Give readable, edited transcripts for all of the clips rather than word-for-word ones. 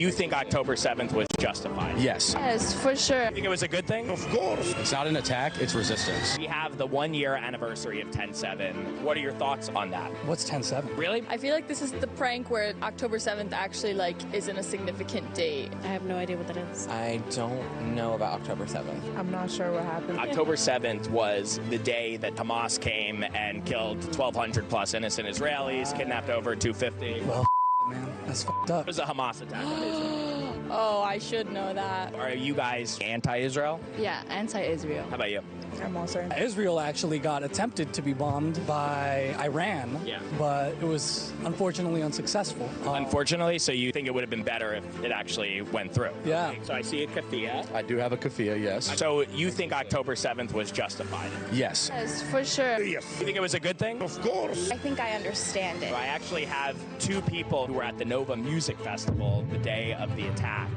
You think October 7th was justified? Yes. Yes, for sure. You think it was a good thing? Of course. It's not an attack, it's resistance. We have the 1-year anniversary of 10/7. What are your thoughts on that? What's 10/7? Really? I feel like this is the prank where October 7th actually isn't a significant date. I have no idea what that is. I don't know about October 7th. I'm not sure what happened. October 7th was the day that Hamas came and killed 1,200 plus innocent Israelis, kidnapped over 250. Well, man, that's fucked up. It was a Hamas attack on Israel. Oh, I should know that. Are you guys anti-Israel? Yeah, anti-Israel. How about you? I'm also. Israel actually got attempted to be bombed by Iran, but it was unfortunately unsuccessful. Unfortunately, so you think it would have been better if it actually went through? Yeah. Okay, so I see a kafia. I do have a kafia, yes. So you think October 7th was justified? Yes. Yes, for sure. You think it was a good thing? Of course. I think I understand it. So I actually have 2 people who were at the Nova Music Festival the day of the attack.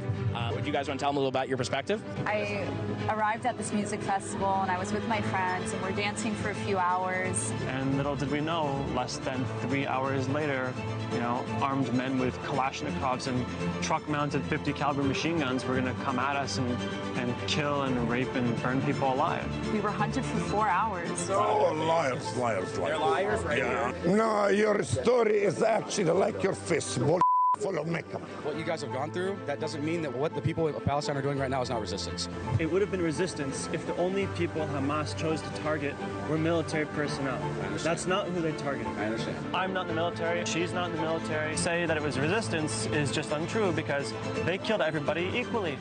Would you guys want to tell them a little about your perspective? I arrived at this music festival and I was with my friends and we're dancing for a few hours. And little did we know, less than 3 hours later, armed men with Kalashnikovs and truck-mounted 50 caliber machine guns were going to come at us and kill and rape and burn people alive. We were hunted for 4 hours. Oh, liars. They're liars, right? Yeah. No, your story is actually like your fist. Full of makeup. What you guys have gone through, that doesn't mean that what the people of Palestine are doing right now is not resistance. It would have been resistance if the only people Hamas chose to target were military personnel. That's not who they targeted. I understand. I'm not in the military. She's not in the military. Say that it was resistance is just untrue because they killed everybody equally.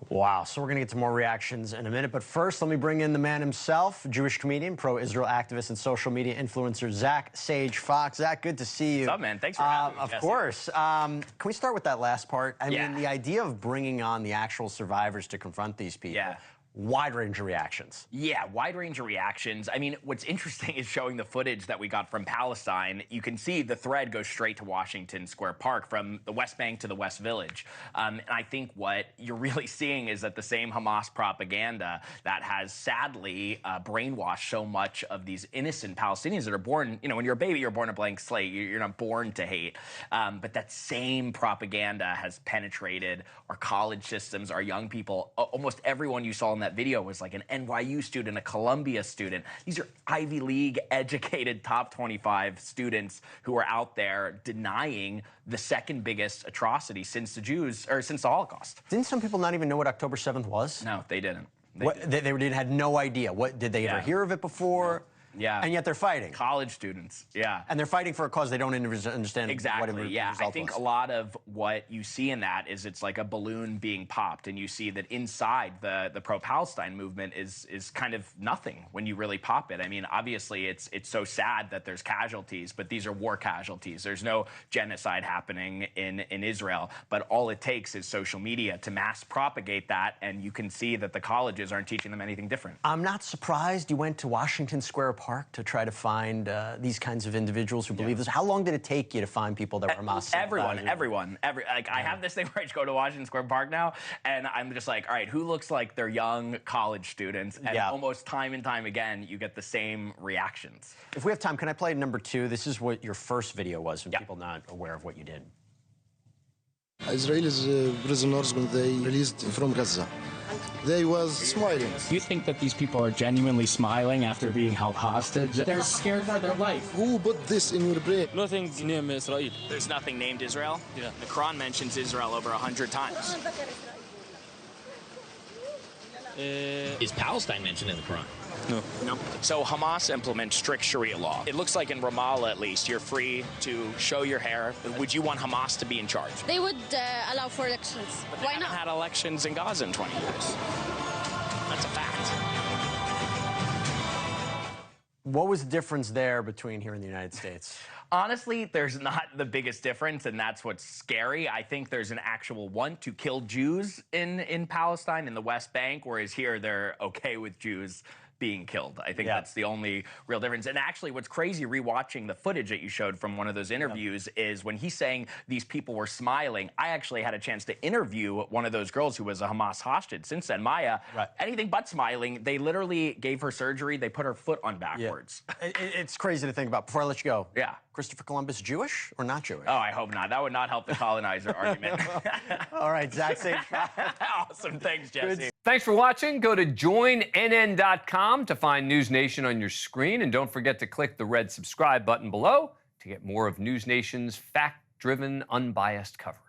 Wow, so we're going to get to more reactions in a minute. But first, let me bring in the man himself, Jewish comedian, pro-Israel activist, and social media influencer, Zach Sage Fox. Zach, good to see you. What's up, man? Thanks for having me. Of course. Can we start with that last part? I Yeah. mean, the idea of bringing on the actual survivors to confront these people. Yeah. Wide range of reactions. Yeah, wide range of reactions. I mean, what's interesting is showing the footage that we got from Palestine. You can see the thread goes straight to Washington Square Park from the West Bank to the West Village. And I think what you're really seeing is that the same Hamas propaganda that has sadly brainwashed so much of these innocent Palestinians that are born, when you're a baby, you're born a blank slate. You're not born to hate. But that same propaganda has penetrated our college systems, our young people. Almost everyone you saw in that video was like an NYU student, a Columbia student. These are Ivy League educated top 25 students who are out there denying the second biggest atrocity since the Holocaust. Didn't some people not even know what October 7th was? No, they didn't. They had no idea. What did they ever hear of it before? Yeah. And yet they're fighting. College students, yeah. And they're fighting for a cause they don't understand Exactly, what it yeah. result I think was. a lot of what you see in that is it's like a balloon being popped, and you see that inside the pro-Palestine movement is kind of nothing when you really pop it. I mean, obviously, it's so sad that there's casualties, but these are war casualties. There's no genocide happening in Israel, but all it takes is social media to mass propagate that, and you can see that the colleges aren't teaching them anything different. I'm not surprised you went to Washington Square Park to try to find these kinds of individuals who believe this. How long did it take you to find people that were Hamas? Everyone. I have this thing where I just go to Washington Square Park now, and I'm just like, all right, who looks like they're young college students? And almost time and time again, you get the same reactions. If we have time, can I play number 2? This is what your first video was, for people not aware of what you did. Israelis prisoners, when they released from Gaza, they was smiling. You think that these people are genuinely smiling after being held hostage? They're scared for their life. Who put this in your brain? Nothing's named Israel. There's nothing named Israel? Yeah. The Quran mentions Israel over 100 times. Is Palestine mentioned in the Quran? No. So Hamas implements strict Sharia law. It looks like in Ramallah, at least, you're free to show your hair. Would you want Hamas to be in charge? They would allow for elections. But they haven't had elections in Gaza in 20 years. That's a fact. What was the difference there between here in the United States? Honestly, there's not the biggest difference, and that's what's scary. I think there's an actual want to kill Jews in Palestine, in the West Bank, whereas here they're okay with Jews being killed. I think that's the only real difference. And actually, what's crazy rewatching the footage that you showed from one of those interviews is when he's saying these people were smiling, I actually had a chance to interview one of those girls who was a Hamas hostage since then, Maya. Anything but smiling. They literally gave her surgery. They put her foot on backwards. It's crazy to think about. Before I let you go, yeah, Christopher Columbus Jewish or not Jewish? Oh, I hope not. That would not help the colonizer argument. All right, Zach Sage. Awesome. Thanks, Jesse. Thanks for watching. Go to joinnn.com to find News Nation on your screen. And don't forget to click the red subscribe button below to get more of News Nation's fact-driven, unbiased coverage.